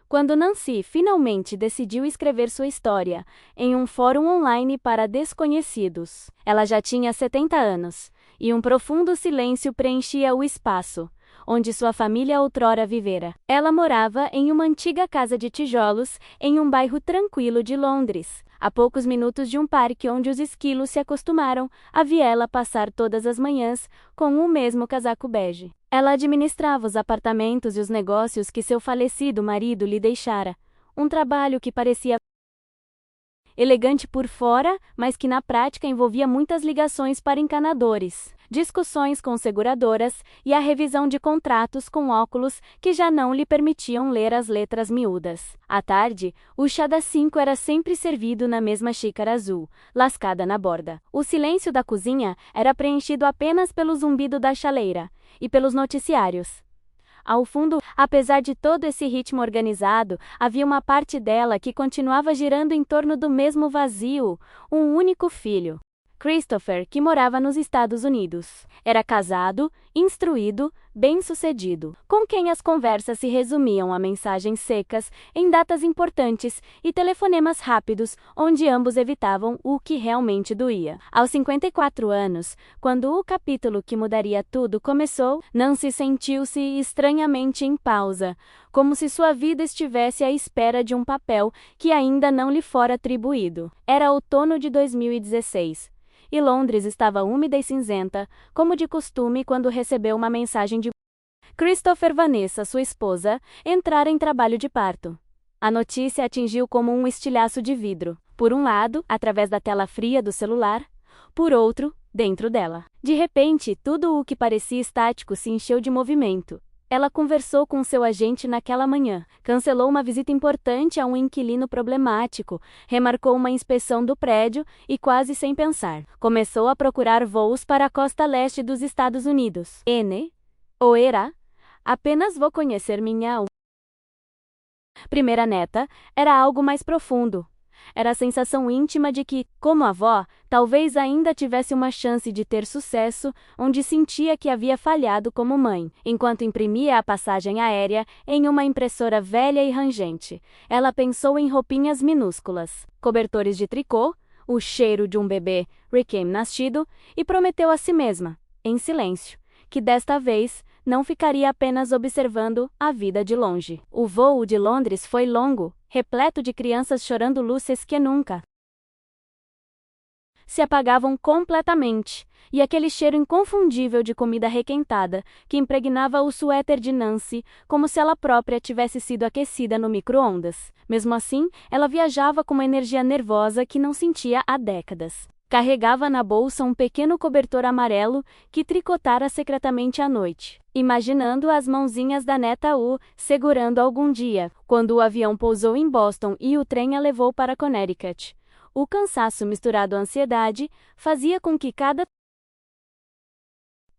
Quando Nancy finalmente decidiu escrever sua história em um fórum online para desconhecidos, ela já tinha 70 anos, e um profundo silêncio preenchia o espaço onde sua família outrora vivera. Ela morava em uma antiga casa de tijolos em um bairro tranquilo de Londres, a poucos minutos de um parque onde os esquilos se acostumaram a vê-la passar todas as manhãs com o mesmo casaco bege. Ela administrava os apartamentos e os negócios que seu falecido marido lhe deixara, um trabalho que parecia elegante por fora, mas que na prática envolvia muitas ligações para encanadores, discussões com seguradoras e a revisão de contratos com óculos que já não lhe permitiam ler as letras miúdas. À tarde, o chá das 5 era sempre servido na mesma xícara azul, lascada na borda. O silêncio da cozinha era preenchido apenas pelo zumbido da chaleira e pelos noticiários. Ao fundo, apesar de todo esse ritmo organizado, havia uma parte dela que continuava girando em torno do mesmo vazio, um único filho. Christopher, que morava nos Estados Unidos. Era casado, instruído, bem-sucedido, com quem as conversas se resumiam a mensagens secas em datas importantes e telefonemas rápidos, onde ambos evitavam o que realmente doía. Aos 54 anos, quando o capítulo que mudaria tudo começou, Nancy sentiu-se estranhamente em pausa, como se sua vida estivesse à espera de um papel que ainda não lhe fora atribuído. Era outono de 2016. E Londres estava úmida e cinzenta, como de costume quando recebeu uma mensagem de Christopher Vanessa, sua esposa, entrar em trabalho de parto. A notícia atingiu como um estilhaço de vidro, por um lado, através da tela fria do celular, por outro, dentro dela. De repente, tudo o que parecia estático se encheu de movimento. Ela conversou com seu agente naquela manhã, cancelou uma visita importante a um inquilino problemático, remarcou uma inspeção do prédio e, quase sem pensar, começou a procurar voos para a costa leste dos Estados Unidos. Ou era? Apenas vou conhecer minha primeira neta, era algo mais profundo. Era a sensação íntima de que, como avó, talvez ainda tivesse uma chance de ter sucesso, onde sentia que havia falhado como mãe. Enquanto imprimia a passagem aérea em uma impressora velha e rangente, ela pensou em roupinhas minúsculas, cobertores de tricô, o cheiro de um bebê recém-nascido e prometeu a si mesma, em silêncio, que desta vez não ficaria apenas observando a vida de longe. O voo de Londres foi longo, repleto de crianças chorando luzes que nunca se apagavam completamente, e aquele cheiro inconfundível de comida requentada que impregnava o suéter de Nancy, como se ela própria tivesse sido aquecida no micro-ondas. Mesmo assim, ela viajava com uma energia nervosa que não sentia há décadas. Carregava na bolsa um pequeno cobertor amarelo que tricotara secretamente à noite, imaginando as mãozinhas da neta segurando algum dia, quando o avião pousou em Boston e o trem a levou para Connecticut. O cansaço misturado à ansiedade fazia com que cada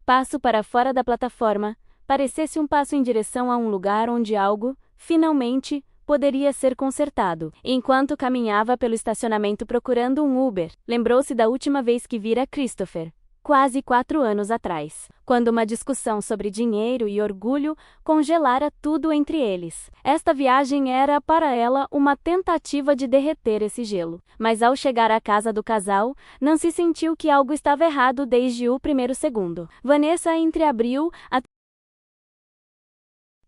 passo para fora da plataforma parecesse um passo em direção a um lugar onde algo, finalmente, poderia ser consertado. Enquanto caminhava pelo estacionamento procurando um Uber, lembrou-se da última vez que vira Christopher, quase 4 anos atrás, quando uma discussão sobre dinheiro e orgulho congelara tudo entre eles. Esta viagem era, para ela, uma tentativa de derreter esse gelo. Mas ao chegar à casa do casal, Nancy sentiu que algo estava errado desde o primeiro segundo. Vanessa entreabriu a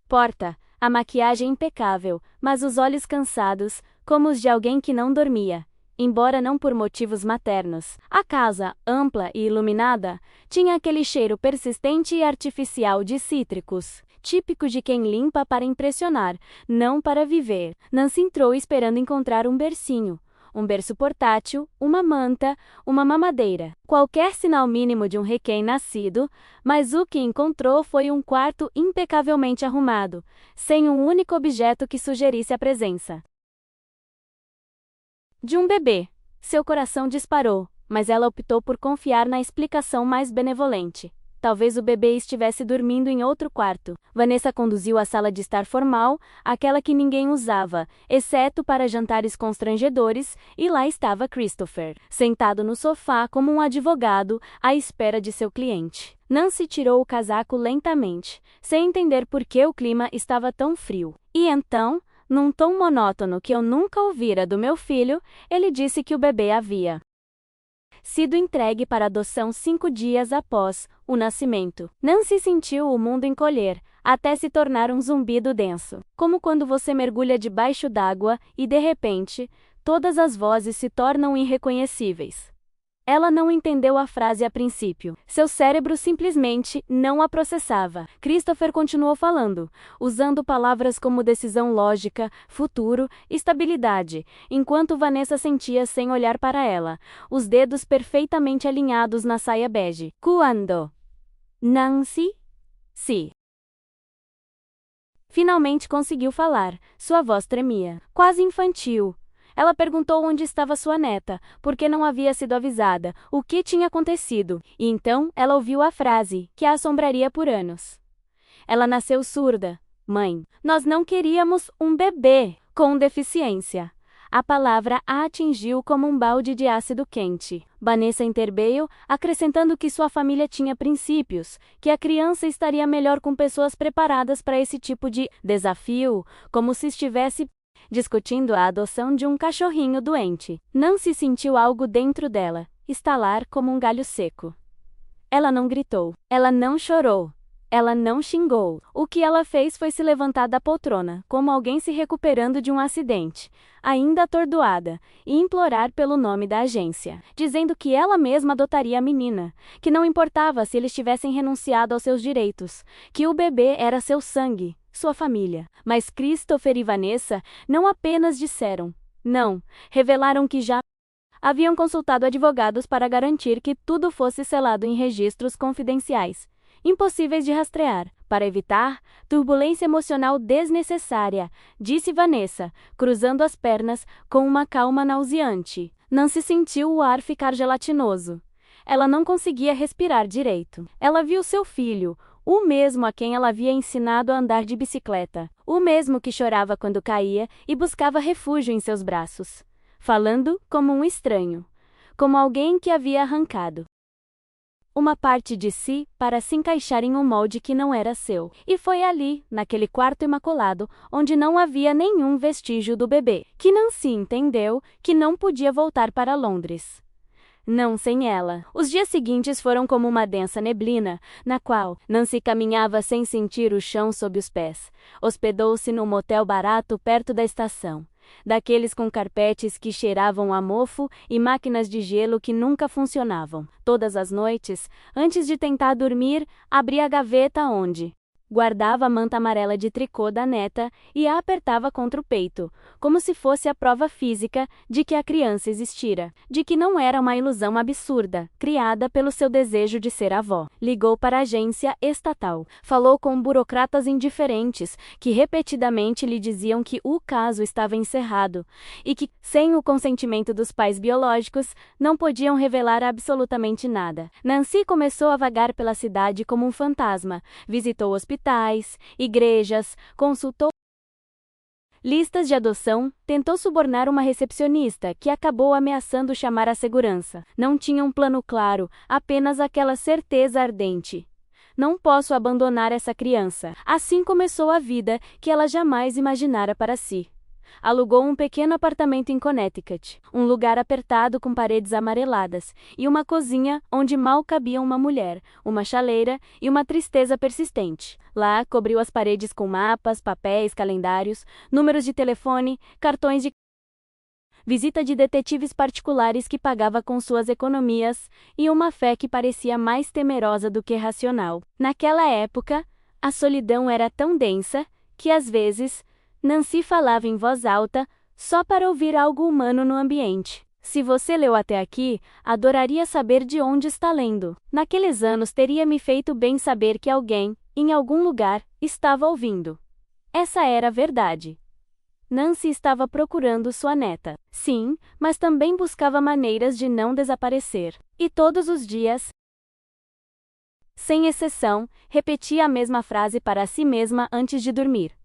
porta, a maquiagem impecável, mas os olhos cansados, como os de alguém que não dormia. Embora não por motivos maternos. A casa, ampla e iluminada, tinha aquele cheiro persistente e artificial de cítricos, típico de quem limpa para impressionar, não para viver. Nancy entrou esperando encontrar um bercinho. Um berço portátil, uma manta, uma mamadeira. Qualquer sinal mínimo de um recém-nascido, mas o que encontrou foi um quarto impecavelmente arrumado, sem um único objeto que sugerisse a presença de um bebê. Seu coração disparou, mas ela optou por confiar na explicação mais benevolente. Talvez o bebê estivesse dormindo em outro quarto. Vanessa conduziu à sala de estar formal, aquela que ninguém usava, exceto para jantares constrangedores, e lá estava Christopher, sentado no sofá como um advogado, à espera de seu cliente. Nancy tirou o casaco lentamente, sem entender por que o clima estava tão frio. E então, Num tom monótono que eu nunca ouvira do meu filho, ele disse que o bebê havia sido entregue para adoção 5 dias após o nascimento. Nancy sentiu o mundo encolher, até se tornar um zumbido denso. Como quando você mergulha debaixo d'água e, de repente, todas as vozes se tornam irreconhecíveis. Ela não entendeu a frase a princípio. Seu cérebro simplesmente não a processava. Christopher continuou falando, usando palavras como decisão lógica, futuro, estabilidade, enquanto Vanessa sentia sem olhar para ela, os dedos perfeitamente alinhados na saia bege. Quando? Nancy? Sim. Finalmente conseguiu falar. Sua voz tremia, quase infantil. Ela perguntou onde estava sua neta, porque não havia sido avisada, o que tinha acontecido, e então ela ouviu a frase, que a assombraria por anos. Ela nasceu surda. Mãe, nós não queríamos um bebê com deficiência. A palavra a atingiu como um balde de ácido quente. Vanessa interveio, acrescentando que sua família tinha princípios, que a criança estaria melhor com pessoas preparadas para esse tipo de desafio, como se estivesse discutindo a adoção de um cachorrinho doente. Nancy sentiu algo dentro dela, estalar como um galho seco. Ela não gritou. Ela não chorou. Ela não xingou. O que ela fez foi se levantar da poltrona, como alguém se recuperando de um acidente, ainda atordoada, e implorar pelo nome da agência, dizendo que ela mesma adotaria a menina, que não importava se eles tivessem renunciado aos seus direitos, que o bebê era seu sangue, sua família. Mas Christopher e Vanessa não apenas disseram não, revelaram que já haviam consultado advogados para garantir que tudo fosse selado em registros confidenciais, impossíveis de rastrear, para evitar turbulência emocional desnecessária, disse Vanessa, cruzando as pernas com uma calma nauseante. Nancy sentiu o ar ficar gelatinoso. Ela não conseguia respirar direito. Ela viu seu filho, o mesmo a quem ela havia ensinado a andar de bicicleta, o mesmo que chorava quando caía e buscava refúgio em seus braços, falando como um estranho, como alguém que havia arrancado uma parte de si para se encaixar em um molde que não era seu. E foi ali, naquele quarto imaculado, onde não havia nenhum vestígio do bebê, que Nancy entendeu que não podia voltar para Londres. Não sem ela. Os dias seguintes foram como uma densa neblina, na qual Nancy caminhava sem sentir o chão sob os pés. Hospedou-se num motel barato perto da estação, daqueles com carpetes que cheiravam a mofo e máquinas de gelo que nunca funcionavam. Todas as noites, antes de tentar dormir, abria a gaveta onde guardava a manta amarela de tricô da neta e a apertava contra o peito, como se fosse a prova física de que a criança existira, de que não era uma ilusão absurda, criada pelo seu desejo de ser avó. Ligou para a agência estatal. Falou com burocratas indiferentes que repetidamente lhe diziam que o caso estava encerrado e que, sem o consentimento dos pais biológicos, não podiam revelar absolutamente nada. Nancy começou a vagar pela cidade como um fantasma, visitou hospitais, igrejas, consultou listas de adoção, tentou subornar uma recepcionista que acabou ameaçando chamar a segurança. Não tinha um plano claro, apenas aquela certeza ardente. Não posso abandonar essa criança. Assim começou a vida que ela jamais imaginara para si. Alugou um pequeno apartamento em Connecticut, um lugar apertado com paredes amareladas, e uma cozinha onde mal cabia uma mulher, uma chaleira e uma tristeza persistente. Lá, cobriu as paredes com mapas, papéis, calendários, números de telefone, cartões de visita de detetives particulares que pagava com suas economias, e uma fé que parecia mais temerosa do que racional. Naquela época, a solidão era tão densa que, às vezes, Nancy falava em voz alta, só para ouvir algo humano no ambiente. Se você leu até aqui, adoraria saber de onde está lendo. Naqueles anos teria me feito bem saber que alguém, em algum lugar, estava ouvindo. Essa era a verdade. Nancy estava procurando sua neta. Sim, mas também buscava maneiras de não desaparecer. E todos os dias, sem exceção, repetia a mesma frase para si mesma antes de dormir.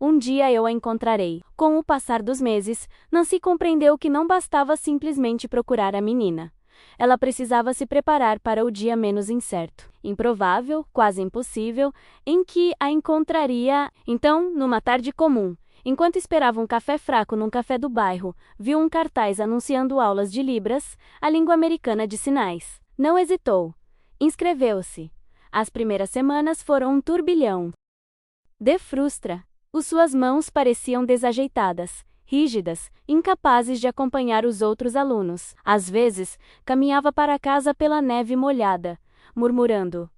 Um dia eu a encontrarei. Com o passar dos meses, Nancy compreendeu que não bastava simplesmente procurar a menina. Ela precisava se preparar para o dia menos incerto, improvável, quase impossível, em que a encontraria. Então, numa tarde comum, Enquanto esperava um café fraco num café do bairro, viu um cartaz anunciando aulas de Libras, a língua americana de sinais. Não hesitou. Inscreveu-se. As primeiras semanas foram um turbilhão de frustra. Suas mãos pareciam desajeitadas, rígidas, incapazes de acompanhar os outros alunos. Às vezes, caminhava para casa pela neve molhada, murmurando: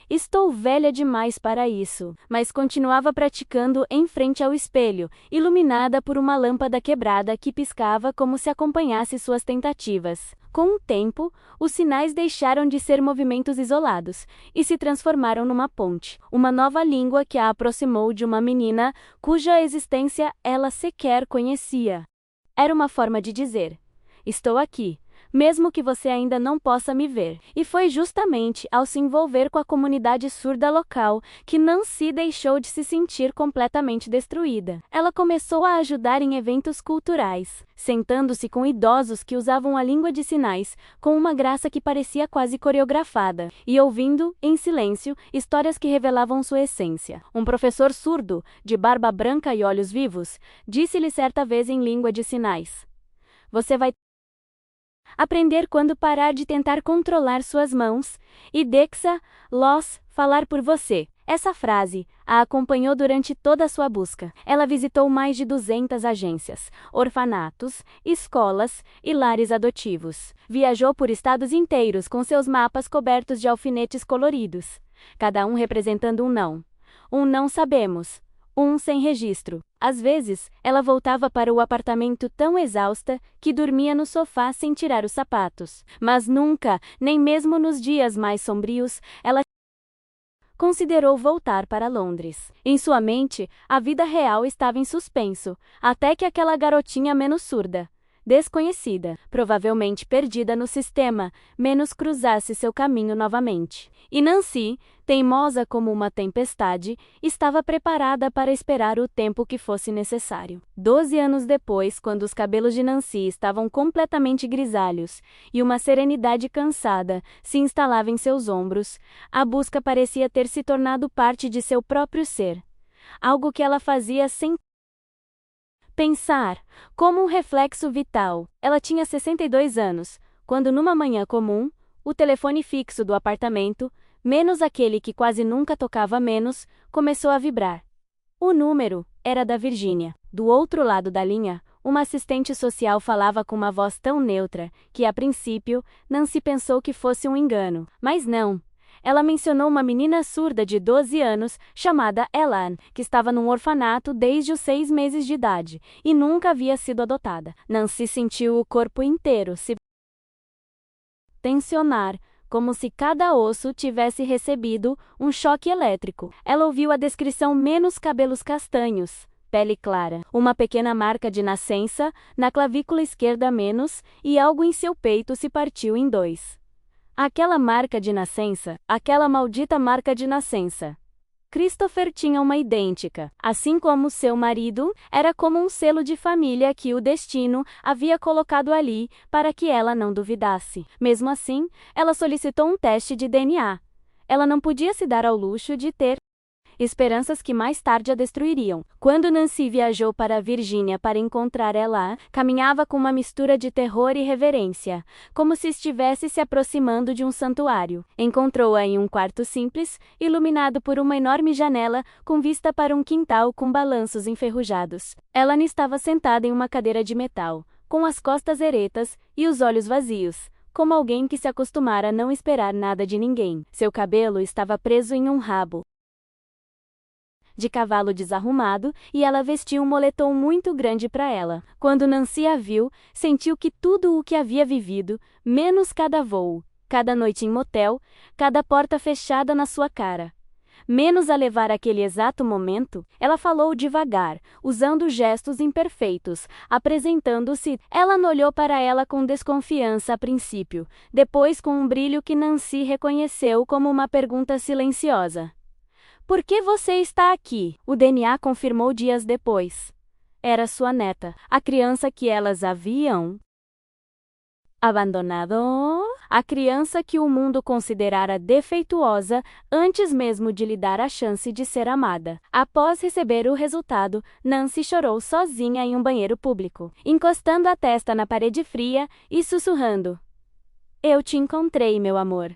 "Estou velha demais para isso", mas continuava praticando em frente ao espelho, iluminada por uma lâmpada quebrada que piscava como se acompanhasse suas tentativas. Com o tempo, os sinais deixaram de ser movimentos isolados e se transformaram numa ponte, uma nova língua que a aproximou de uma menina cuja existência ela sequer conhecia. Era uma forma de dizer: "Estou aqui, mesmo que você ainda não possa me ver." E foi justamente ao se envolver com a comunidade surda local que Nancy deixou de se sentir completamente destruída. Ela começou a ajudar em eventos culturais, sentando-se com idosos que usavam a língua de sinais com uma graça que parecia quase coreografada, e ouvindo, em silêncio, histórias que revelavam sua essência. Um professor surdo, de barba branca e olhos vivos, disse-lhe certa vez em língua de sinais: "Você vai aprender quando parar de tentar controlar suas mãos, e deixa los falar por você." Essa frase a acompanhou durante toda a sua busca. Ela visitou mais de 200 agências, orfanatos, escolas e lares adotivos. Viajou por estados inteiros com seus mapas cobertos de alfinetes coloridos, cada um representando um não. Um não sabemos. Um sem registro. Às vezes, ela voltava para o apartamento tão exausta que dormia no sofá sem tirar os sapatos. Mas nunca, nem mesmo nos dias mais sombrios, ela considerou voltar para Londres. Em sua mente, a vida real estava em suspenso, até que aquela garotinha menos surda, desconhecida, provavelmente perdida no sistema, menos cruzasse seu caminho novamente. E Nancy, teimosa como uma tempestade, estava preparada para esperar o tempo que fosse necessário. 12 anos depois, quando os cabelos de Nancy estavam completamente grisalhos e uma serenidade cansada se instalava em seus ombros, a busca parecia ter se tornado parte de seu próprio ser. Algo que ela fazia sem pensar, como um reflexo vital. Ela tinha 62 anos, quando numa manhã comum, o telefone fixo do apartamento, menos aquele que quase nunca tocava menos, começou a vibrar. O número era da Virgínia. Do outro lado da linha, uma assistente social falava com uma voz tão neutra que, a princípio, Nancy pensou que fosse um engano. Mas não. Ela mencionou uma menina surda de 12 anos, chamada Elan, que estava num orfanato desde os 6 meses de idade, e nunca havia sido adotada. Nancy sentiu o corpo inteiro se tensionar, como se cada osso tivesse recebido um choque elétrico. Ela ouviu a descrição: menos cabelos castanhos, pele clara, uma pequena marca de nascença, na clavícula esquerda menos, e algo em seu peito se partiu em 2. Aquela marca de nascença, aquela maldita marca de nascença. Christopher tinha uma idêntica. Assim como seu marido, era como um selo de família que o destino havia colocado ali para que ela não duvidasse. Mesmo assim, ela solicitou um teste de DNA. Ela não podia se dar ao luxo de ter esperanças que mais tarde a destruiriam. Quando Nancy viajou para a Virgínia para encontrar ela, caminhava com uma mistura de terror e reverência, como se estivesse se aproximando de um santuário. Encontrou-a em um quarto simples, iluminado por uma enorme janela, com vista para um quintal com balanços enferrujados. Ela estava sentada em uma cadeira de metal, com as costas eretas e os olhos vazios, como alguém que se acostumara a não esperar nada de ninguém. Seu cabelo estava preso em um rabo de cavalo desarrumado, e ela vestia um moletom muito grande para ela. Quando Nancy a viu, sentiu que tudo o que havia vivido, menos cada voo, cada noite em motel, cada porta fechada na sua cara, menos a levar aquele exato momento, ela falou devagar, usando gestos imperfeitos, apresentando-se. Ela olhou para ela com desconfiança a princípio, depois com um brilho que Nancy reconheceu como uma pergunta silenciosa. "Por que você está aqui?" O DNA confirmou dias depois. Era sua neta, a criança que elas haviam Abandonado? A criança que o mundo considerara defeituosa antes mesmo de lhe dar a chance de ser amada. Após receber o resultado, Nancy chorou sozinha em um banheiro público, encostando a testa na parede fria e sussurrando: "Eu te encontrei, meu amor.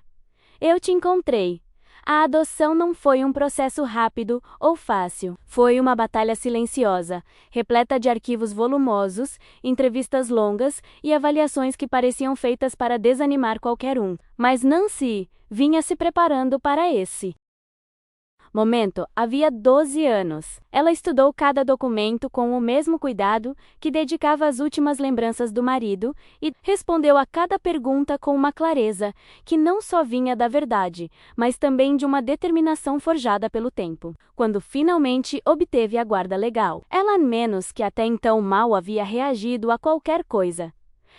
Eu te encontrei." A adoção não foi um processo rápido ou fácil. Foi uma batalha silenciosa, repleta de arquivos volumosos, entrevistas longas e avaliações que pareciam feitas para desanimar qualquer um. Mas Nancy vinha se preparando para esse momento havia 12 anos. Ela estudou cada documento com o mesmo cuidado que dedicava às últimas lembranças do marido e respondeu a cada pergunta com uma clareza que não só vinha da verdade, mas também de uma determinação forjada pelo tempo. Quando finalmente obteve a guarda legal, ela menos que até então mal havia reagido a qualquer coisa.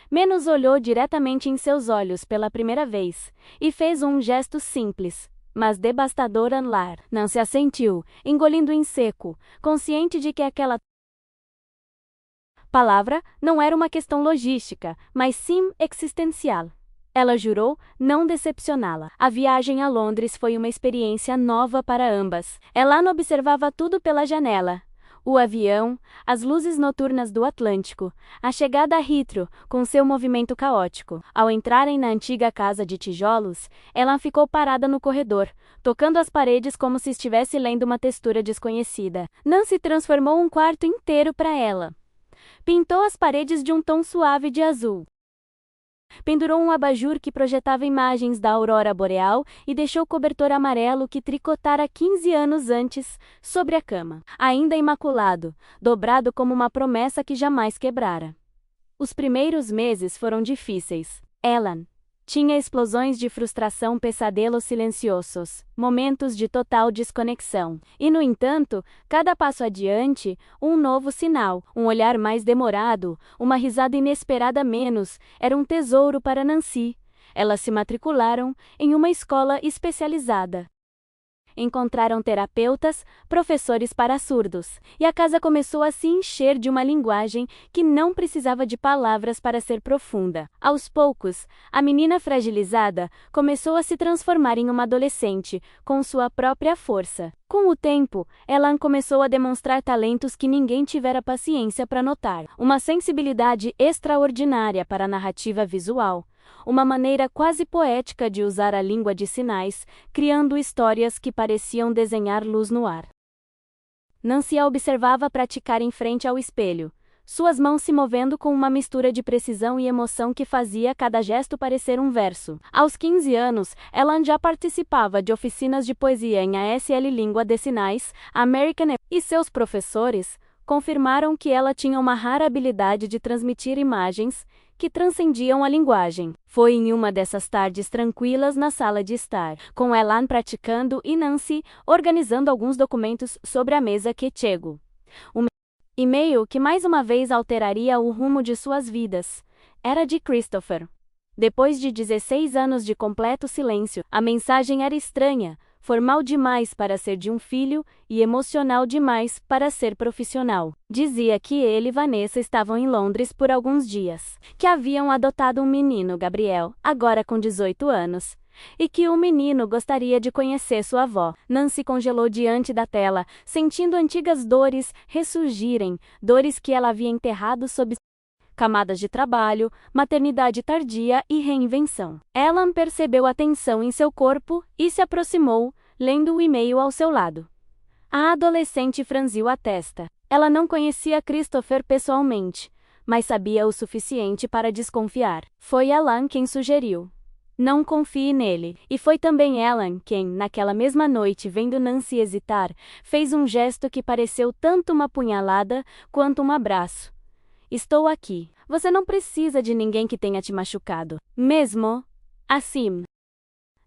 Menos olhou diretamente em seus olhos pela primeira vez e fez um gesto simples, mas devastador lar. Nancy assentiu, engolindo em seco, consciente de que aquela palavra não era uma questão logística, mas sim existencial. Ela jurou não decepcioná-la. A viagem a Londres foi uma experiência nova para ambas. Ela observava tudo pela janela. O avião, as luzes noturnas do Atlântico, a chegada a Heathrow, com seu movimento caótico. Ao entrarem na antiga casa de tijolos, ela ficou parada no corredor, tocando as paredes como se estivesse lendo uma textura desconhecida. Nancy transformou um quarto inteiro para ela. Pintou as paredes de um tom suave de azul. Pendurou um abajur que projetava imagens da aurora boreal e deixou o cobertor amarelo que tricotara 15 anos antes sobre a cama, ainda imaculado, dobrado como uma promessa que jamais quebrara. Os primeiros meses foram difíceis. Ellen tinha explosões de frustração, pesadelos silenciosos, momentos de total desconexão. E, no entanto, cada passo adiante, um novo sinal, um olhar mais demorado, uma risada inesperada menos, era um tesouro para Nancy. Elas se matricularam em uma escola especializada. Encontraram terapeutas, professores para surdos, e a casa começou a se encher de uma linguagem que não precisava de palavras para ser profunda. Aos poucos, a menina fragilizada começou a se transformar em uma adolescente, com sua própria força. Com o tempo, ela começou a demonstrar talentos que ninguém tivera paciência para notar. Uma sensibilidade extraordinária para a narrativa visual. Uma maneira quase poética de usar a língua de sinais, criando histórias que pareciam desenhar luz no ar. Nancy a observava praticar em frente ao espelho, suas mãos se movendo com uma mistura de precisão e emoção que fazia cada gesto parecer um verso. Aos 15 anos, ela já participava de oficinas de poesia em ASL Língua de Sinais, American e seus professores confirmaram que ela tinha uma rara habilidade de transmitir imagens que transcendiam a linguagem. Foi em uma dessas tardes tranquilas na sala de estar, com Ellen praticando e Nancy organizando alguns documentos sobre a mesa que chegou. Um e-mail que mais uma vez alteraria o rumo de suas vidas. Era de Christopher. Depois de 16 anos de completo silêncio, a mensagem era estranha, formal demais para ser de um filho e emocional demais para ser profissional. Dizia que ele e Vanessa estavam em Londres por alguns dias, que haviam adotado um menino, Gabriel, agora com 18 anos, e que o menino gostaria de conhecer sua avó. Nancy congelou diante da tela, sentindo antigas dores ressurgirem, dores que ela havia enterrado sob camadas de trabalho, maternidade tardia e reinvenção. Ellen percebeu a tensão em seu corpo e se aproximou, lendo o e-mail ao seu lado. A adolescente franziu a testa. Ela não conhecia Christopher pessoalmente, mas sabia o suficiente para desconfiar. Foi Ellen quem sugeriu: "Não confie nele." E foi também Ellen quem, naquela mesma noite, vendo Nancy hesitar, fez um gesto que pareceu tanto uma punhalada quanto um abraço. "Estou aqui. Você não precisa de ninguém que tenha te machucado. Mesmo assim."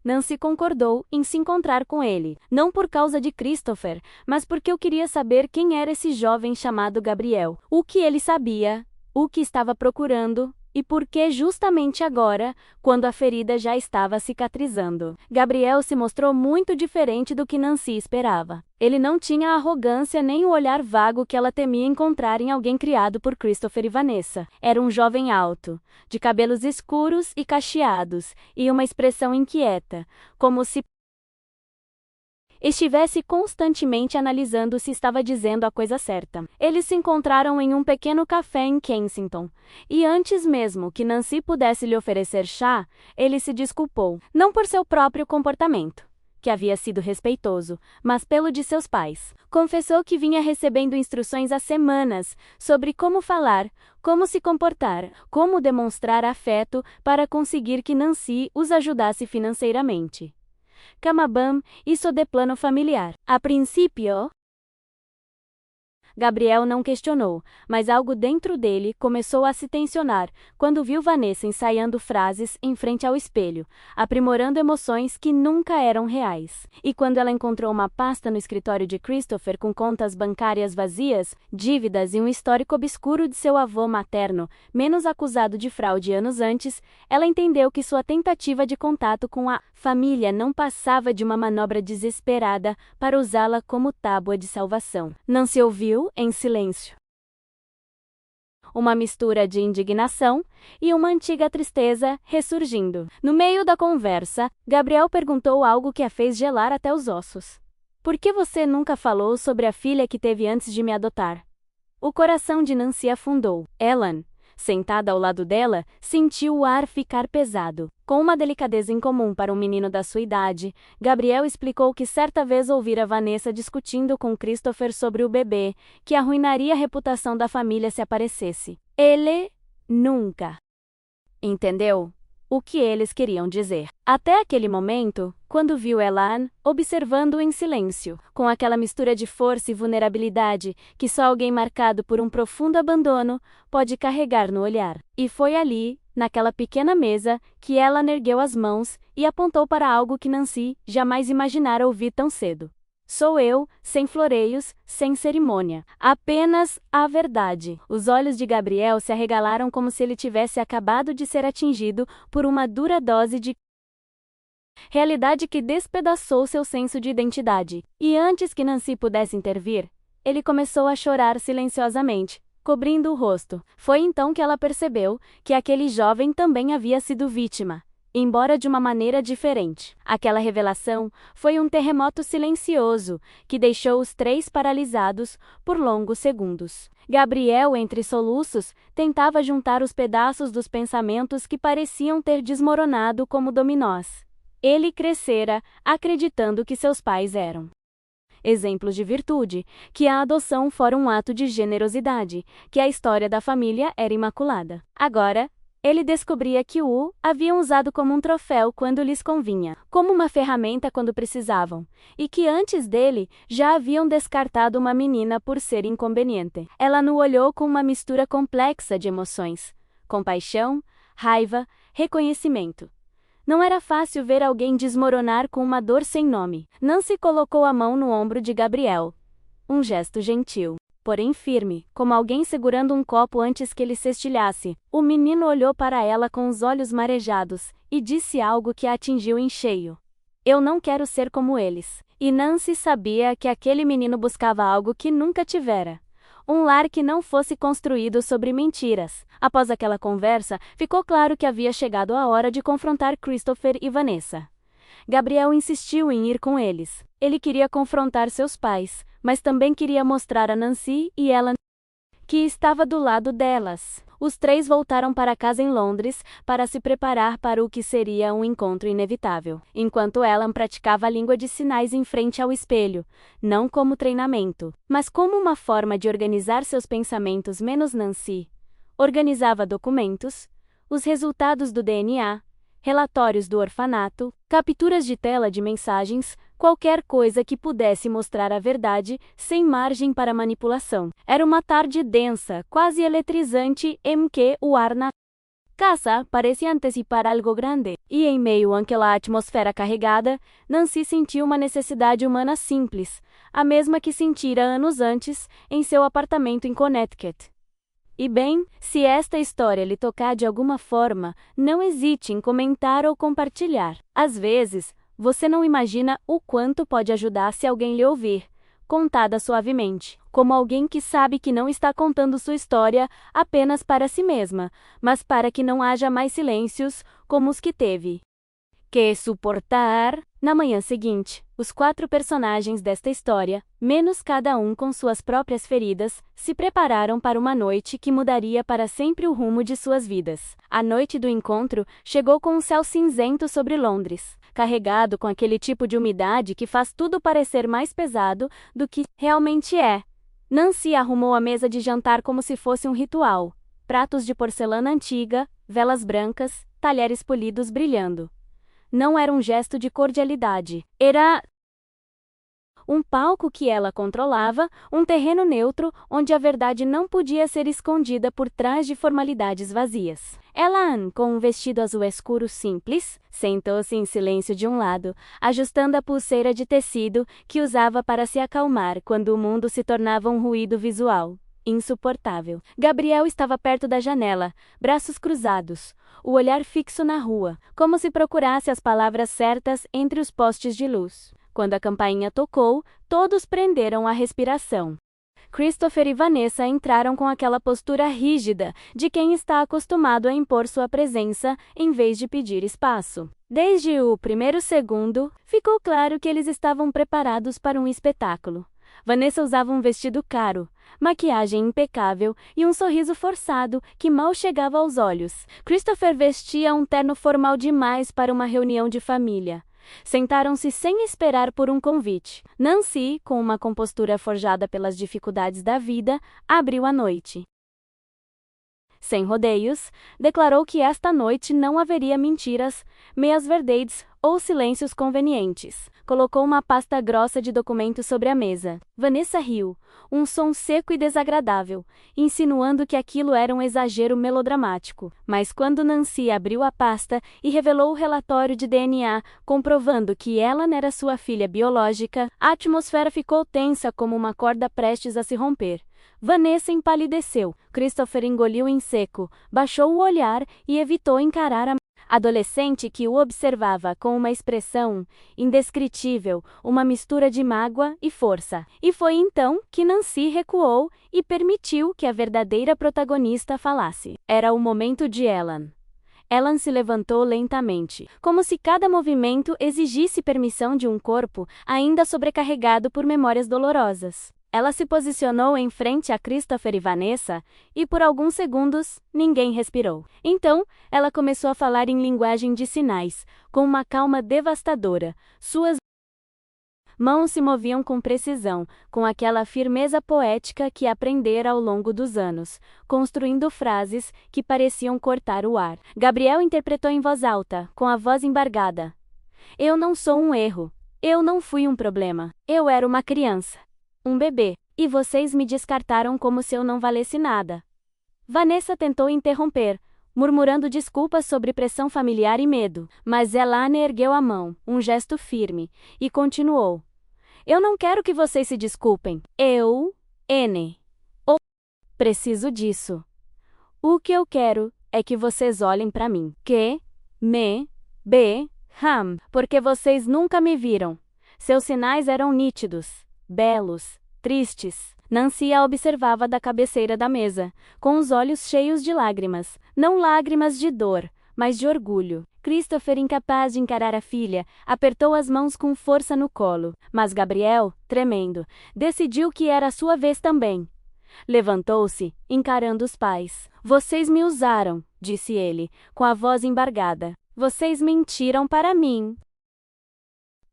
Nancy concordou em se encontrar com ele, não por causa de Christopher, mas porque eu queria saber quem era esse jovem chamado Gabriel, o que ele sabia, o que estava procurando E por que justamente agora, quando a ferida já estava cicatrizando? Gabriel se mostrou muito diferente do que Nancy esperava. Ele não tinha a arrogância nem o olhar vago que ela temia encontrar em alguém criado por Christopher e Vanessa. Era um jovem alto, de cabelos escuros e cacheados, e uma expressão inquieta, como se estivesse constantemente analisando se estava dizendo a coisa certa. Eles se encontraram em um pequeno café em Kensington, e antes mesmo que Nancy pudesse lhe oferecer chá, ele se desculpou, não por seu próprio comportamento, que havia sido respeitoso, mas pelo de seus pais. Confessou que vinha recebendo instruções há semanas sobre como falar, como se comportar, como demonstrar afeto para conseguir que Nancy os ajudasse financeiramente. Camabam, isso de plano familiar. A princípio, Gabriel não questionou, mas algo dentro dele começou a se tensionar quando viu Vanessa ensaiando frases em frente ao espelho, aprimorando emoções que nunca eram reais. E quando ela encontrou uma pasta no escritório de Christopher com contas bancárias vazias, dívidas e um histórico obscuro de seu avô materno, menos acusado de fraude anos antes, ela entendeu que sua tentativa de contato com a família não passava de uma manobra desesperada para usá-la como tábua de salvação. Não se ouviu em silêncio. Uma mistura de indignação e uma antiga tristeza ressurgindo. No meio da conversa, Gabriel perguntou algo que a fez gelar até os ossos. Por que você nunca falou sobre a filha que teve antes de me adotar? O coração de Nancy afundou. Ellen, sentada ao lado dela, sentiu o ar ficar pesado. Com uma delicadeza incomum para um menino da sua idade, Gabriel explicou que certa vez ouvira Vanessa discutindo com Christopher sobre o bebê, que arruinaria a reputação da família se aparecesse. Ele nunca entendeu o que eles queriam dizer. Até aquele momento, quando viu Ellen observando-o em silêncio, com aquela mistura de força e vulnerabilidade que só alguém marcado por um profundo abandono pode carregar no olhar. E foi ali, naquela pequena mesa, que Ellen ergueu as mãos e apontou para algo que Nancy jamais imaginara ouvir tão cedo. Sou eu, sem floreios, sem cerimônia. Apenas a verdade. Os olhos de Gabriel se arregalaram como se ele tivesse acabado de ser atingido por uma dura dose de realidade que despedaçou seu senso de identidade. E antes que Nancy pudesse intervir, ele começou a chorar silenciosamente, cobrindo o rosto. Foi então que ela percebeu que aquele jovem também havia sido vítima, embora de uma maneira diferente. Aquela revelação foi um terremoto silencioso que deixou os três paralisados por longos segundos. Gabriel, entre soluços, tentava juntar os pedaços dos pensamentos que pareciam ter desmoronado como dominós. Ele crescera acreditando que seus pais eram exemplos de virtude, que a adoção fora um ato de generosidade, que a história da família era imaculada. Agora, ele descobria que o haviam usado como um troféu quando lhes convinha, como uma ferramenta quando precisavam, e que antes dele já haviam descartado uma menina por ser inconveniente. Ela o olhou com uma mistura complexa de emoções: compaixão, raiva, reconhecimento. Não era fácil ver alguém desmoronar com uma dor sem nome. Nancy colocou a mão no ombro de Gabriel. Um gesto gentil, porém firme, como alguém segurando um copo antes que ele se estilhasse. O menino olhou para ela com os olhos marejados e disse algo que a atingiu em cheio. Eu não quero ser como eles. E Nancy sabia que aquele menino buscava algo que nunca tivera. Um lar que não fosse construído sobre mentiras. Após aquela conversa, ficou claro que havia chegado a hora de confrontar Christopher e Vanessa. Gabriel insistiu em ir com eles. Ele queria confrontar seus pais, mas também queria mostrar a Nancy e Ellen que estava do lado delas. Os três voltaram para casa em Londres para se preparar para o que seria um encontro inevitável, enquanto Ellen praticava a língua de sinais em frente ao espelho, não como treinamento, mas como uma forma de organizar seus pensamentos. Menos Nancy organizava documentos, os resultados do DNA, relatórios do orfanato, capturas de tela de mensagens, qualquer coisa que pudesse mostrar a verdade sem margem para manipulação. Era uma tarde densa, quase eletrizante, em que o ar na casa parecia antecipar algo grande. E em meio àquela atmosfera carregada, Nancy sentiu uma necessidade humana simples, a mesma que sentira anos antes em seu apartamento em Connecticut. E bem, se esta história lhe tocar de alguma forma, não hesite em comentar ou compartilhar. Às vezes, você não imagina o quanto pode ajudar se alguém lhe ouvir, contada suavemente, como alguém que sabe que não está contando sua história apenas para si mesma, mas para que não haja mais silêncios como os que teve que suportar. Na manhã seguinte, os 4 personagens desta história, menos cada um com suas próprias feridas, se prepararam para uma noite que mudaria para sempre o rumo de suas vidas. A noite do encontro chegou com um céu cinzento sobre Londres, carregado com aquele tipo de umidade que faz tudo parecer mais pesado do que realmente é. Nancy arrumou a mesa de jantar como se fosse um ritual. Pratos de porcelana antiga, velas brancas, talheres polidos brilhando. Não era um gesto de cordialidade. Era um palco que ela controlava, um terreno neutro onde a verdade não podia ser escondida por trás de formalidades vazias. Ellen, com um vestido azul escuro simples, sentou-se em silêncio de um lado, ajustando a pulseira de tecido que usava para se acalmar quando o mundo se tornava um ruído visual insuportável. Gabriel estava perto da janela, braços cruzados, o olhar fixo na rua, como se procurasse as palavras certas entre os postes de luz. Quando a campainha tocou, todos prenderam a respiração. Christopher e Vanessa entraram com aquela postura rígida de quem está acostumado a impor sua presença em vez de pedir espaço. Desde o primeiro segundo, ficou claro que eles estavam preparados para um espetáculo. Vanessa usava um vestido caro, maquiagem impecável e um sorriso forçado que mal chegava aos olhos. Christopher vestia um terno formal demais para uma reunião de família. Sentaram-se sem esperar por um convite. Nancy, com uma compostura forjada pelas dificuldades da vida, abriu a noite. Sem rodeios, declarou que esta noite não haveria mentiras, meias-verdades ou silêncios convenientes. Colocou uma pasta grossa de documentos sobre a mesa. Vanessa riu, um som seco e desagradável, insinuando que aquilo era um exagero melodramático. Mas quando Nancy abriu a pasta e revelou o relatório de DNA, comprovando que Ellen era sua filha biológica, a atmosfera ficou tensa como uma corda prestes a se romper. Vanessa empalideceu. Christopher engoliu em seco, baixou o olhar e evitou encarar a adolescente que o observava com uma expressão indescritível, uma mistura de mágoa e força. E foi então que Nancy recuou e permitiu que a verdadeira protagonista falasse. Era o momento de Ellen. Ellen se levantou lentamente, como se cada movimento exigisse permissão de um corpo ainda sobrecarregado por memórias dolorosas. Ela se posicionou em frente a Christopher e Vanessa, e por alguns segundos, ninguém respirou. Então, ela começou a falar em linguagem de sinais, com uma calma devastadora. Suas mãos se moviam com precisão, com aquela firmeza poética que aprendera ao longo dos anos, construindo frases que pareciam cortar o ar. Gabriel interpretou em voz alta, com a voz embargada. Eu não sou um erro. Eu não fui um problema. Eu era uma criança. Um bebê, e vocês me descartaram como se eu não valesse nada. Vanessa tentou interromper, murmurando desculpas sobre pressão familiar e medo, mas Ellen ergueu a mão, um gesto firme, e continuou. Eu não quero que vocês se desculpem. Preciso disso. O que eu quero é que vocês olhem para mim. Porque vocês nunca me viram. Seus sinais eram nítidos. Belos, tristes. Nancy a observava da cabeceira da mesa, com os olhos cheios de lágrimas, não lágrimas de dor, mas de orgulho. Christopher, incapaz de encarar a filha, apertou as mãos com força no colo, mas Gabriel, tremendo, decidiu que era a sua vez também. Levantou-se, encarando os pais. Vocês me usaram, disse ele, com a voz embargada. Vocês mentiram para mim.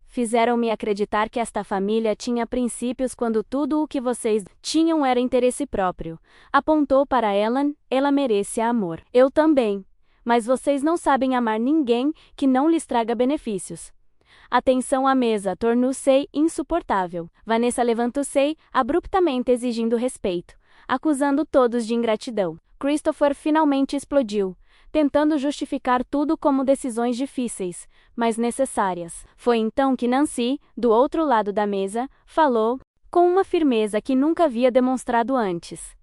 Fizeram-me acreditar que esta família tinha princípios quando tudo o que vocês tinham era interesse próprio. Apontou para Ellen, ela merece amor. Eu também. Mas vocês não sabem amar ninguém que não lhes traga benefícios. Atenção à mesa tornou-se insuportável. Vanessa levantou-se, abruptamente exigindo respeito, acusando todos de ingratidão. Christopher finalmente explodiu, tentando justificar tudo como decisões difíceis, mas necessárias. Foi então que Nancy, do outro lado da mesa, falou, com uma firmeza que nunca havia demonstrado antes.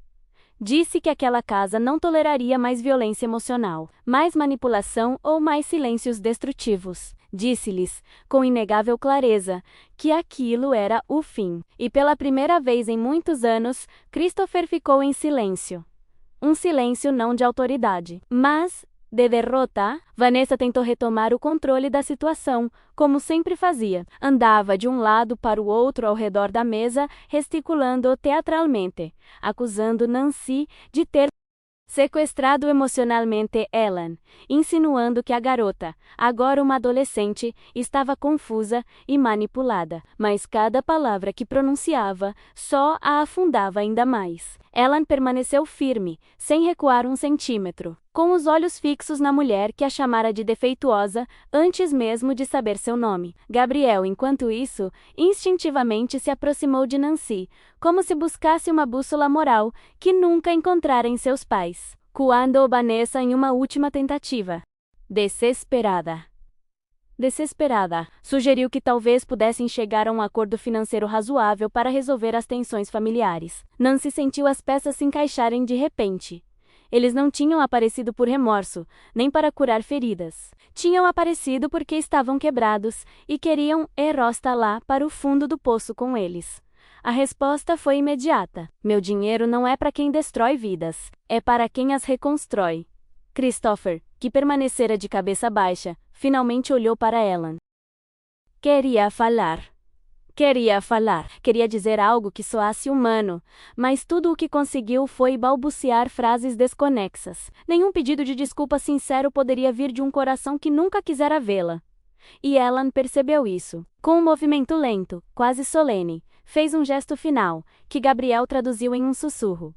Disse que aquela casa não toleraria mais violência emocional, mais manipulação ou mais silêncios destrutivos. Disse-lhes, com inegável clareza, que aquilo era o fim. E pela primeira vez em muitos anos, Christopher ficou em silêncio. Um silêncio não de autoridade, mas de derrota. Vanessa tentou retomar o controle da situação, como sempre fazia. Andava de um lado para o outro ao redor da mesa, gesticulando teatralmente, acusando Nancy de ter sequestrado emocionalmente Ellen, insinuando que a garota, agora uma adolescente, estava confusa e manipulada, mas cada palavra que pronunciava só a afundava ainda mais. Ellen permaneceu firme, sem recuar um centímetro, com os olhos fixos na mulher que a chamara de defeituosa antes mesmo de saber seu nome. Gabriel, enquanto isso, instintivamente se aproximou de Nancy, como se buscasse uma bússola moral que nunca encontrara em seus pais, coando Vanessa em uma última tentativa. Desesperada, sugeriu que talvez pudessem chegar a um acordo financeiro razoável para resolver as tensões familiares. Nancy sentiu as peças se encaixarem de repente. Eles não tinham aparecido por remorso, nem para curar feridas. Tinham aparecido porque estavam quebrados e queriam Erosta lá para o fundo do poço com eles. A resposta foi imediata. Meu dinheiro não é para quem destrói vidas, é para quem as reconstrói. Christopher, que permanecera de cabeça baixa, finalmente olhou para Ellen. Queria falar. Queria dizer algo que soasse humano, mas tudo o que conseguiu foi balbuciar frases desconexas. Nenhum pedido de desculpa sincero poderia vir de um coração que nunca quisera vê-la. E Ellen percebeu isso. Com um movimento lento, quase solene, fez um gesto final, que Gabriel traduziu em um sussurro.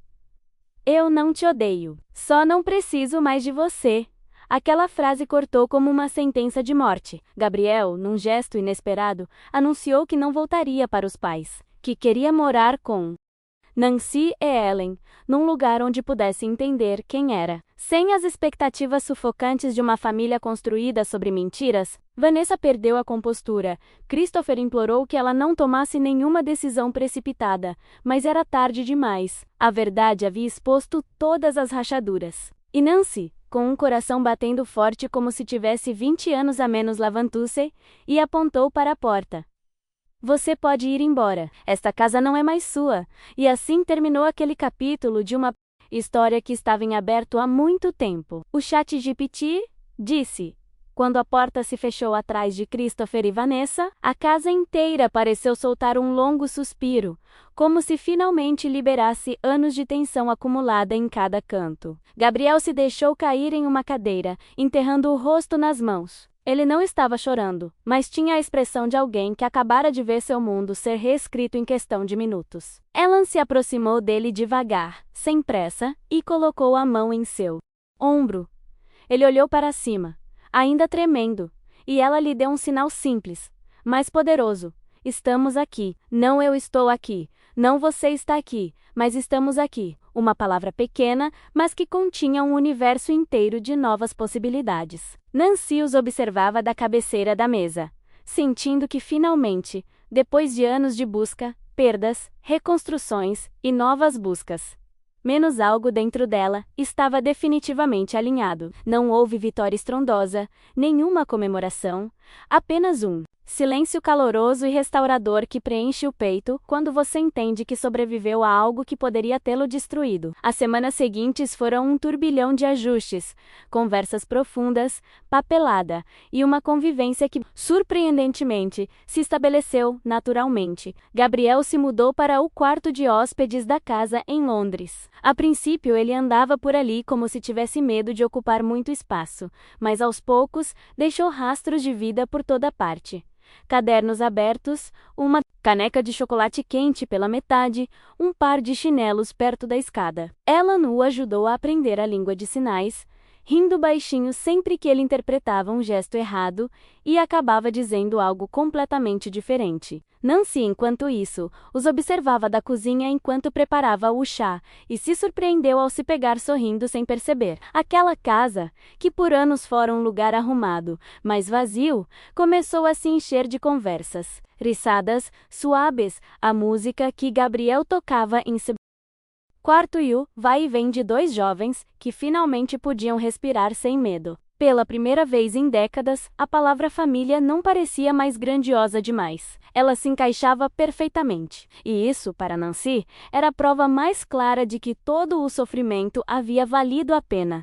Eu não te odeio. Só não preciso mais de você. Aquela frase cortou como uma sentença de morte. Gabriel, num gesto inesperado, anunciou que não voltaria para os pais, que queria morar com Nancy e Ellen, num lugar onde pudesse entender quem era. Sem as expectativas sufocantes de uma família construída sobre mentiras, Vanessa perdeu a compostura. Christopher implorou que ela não tomasse nenhuma decisão precipitada, mas era tarde demais. A verdade havia exposto todas as rachaduras. E Nancy, com um coração batendo forte como se tivesse 20 anos a menos, levantou-se e apontou para a porta. Você pode ir embora. Esta casa não é mais sua. E assim terminou aquele capítulo de uma história que estava em aberto há muito tempo. O ChatGPT disse. Quando a porta se fechou atrás de Christopher e Vanessa, a casa inteira pareceu soltar um longo suspiro, como se finalmente liberasse anos de tensão acumulada em cada canto. Gabriel se deixou cair em uma cadeira, enterrando o rosto nas mãos. Ele não estava chorando, mas tinha a expressão de alguém que acabara de ver seu mundo ser reescrito em questão de minutos. Ellen se aproximou dele devagar, sem pressa, e colocou a mão em seu ombro. Ele olhou para cima, ainda tremendo, e ela lhe deu um sinal simples, mas poderoso. Estamos aqui. Não eu estou aqui. Não você está aqui, mas estamos aqui. Uma palavra pequena, mas que continha um universo inteiro de novas possibilidades. Nancy os observava da cabeceira da mesa, sentindo que finalmente, depois de anos de busca, perdas, reconstruções e novas buscas, menos algo dentro dela estava definitivamente alinhado. Não houve vitória estrondosa, nenhuma comemoração, apenas um silêncio caloroso e restaurador que preenche o peito quando você entende que sobreviveu a algo que poderia tê-lo destruído. As semanas seguintes foram um turbilhão de ajustes, conversas profundas, papelada e uma convivência que, surpreendentemente, se estabeleceu naturalmente. Gabriel se mudou para o quarto de hóspedes da casa em Londres. A princípio, ele andava por ali como se tivesse medo de ocupar muito espaço, mas aos poucos deixou rastros de vida por toda parte. Cadernos abertos, uma caneca de chocolate quente pela metade, um par de chinelos perto da escada. Ellen o ajudou a aprender a língua de sinais, rindo baixinho sempre que ele interpretava um gesto errado e acabava dizendo algo completamente diferente. Nancy, enquanto isso, os observava da cozinha enquanto preparava o chá e se surpreendeu ao se pegar sorrindo sem perceber. Aquela casa, que por anos fora um lugar arrumado, mas vazio, começou a se encher de conversas, risadas, suaves, a música que Gabriel tocava em Quarto e o vai e vem de dois jovens, que finalmente podiam respirar sem medo. Pela primeira vez em décadas, a palavra família não parecia mais grandiosa demais. Ela se encaixava perfeitamente. E isso, para Nancy, era a prova mais clara de que todo o sofrimento havia valido a pena.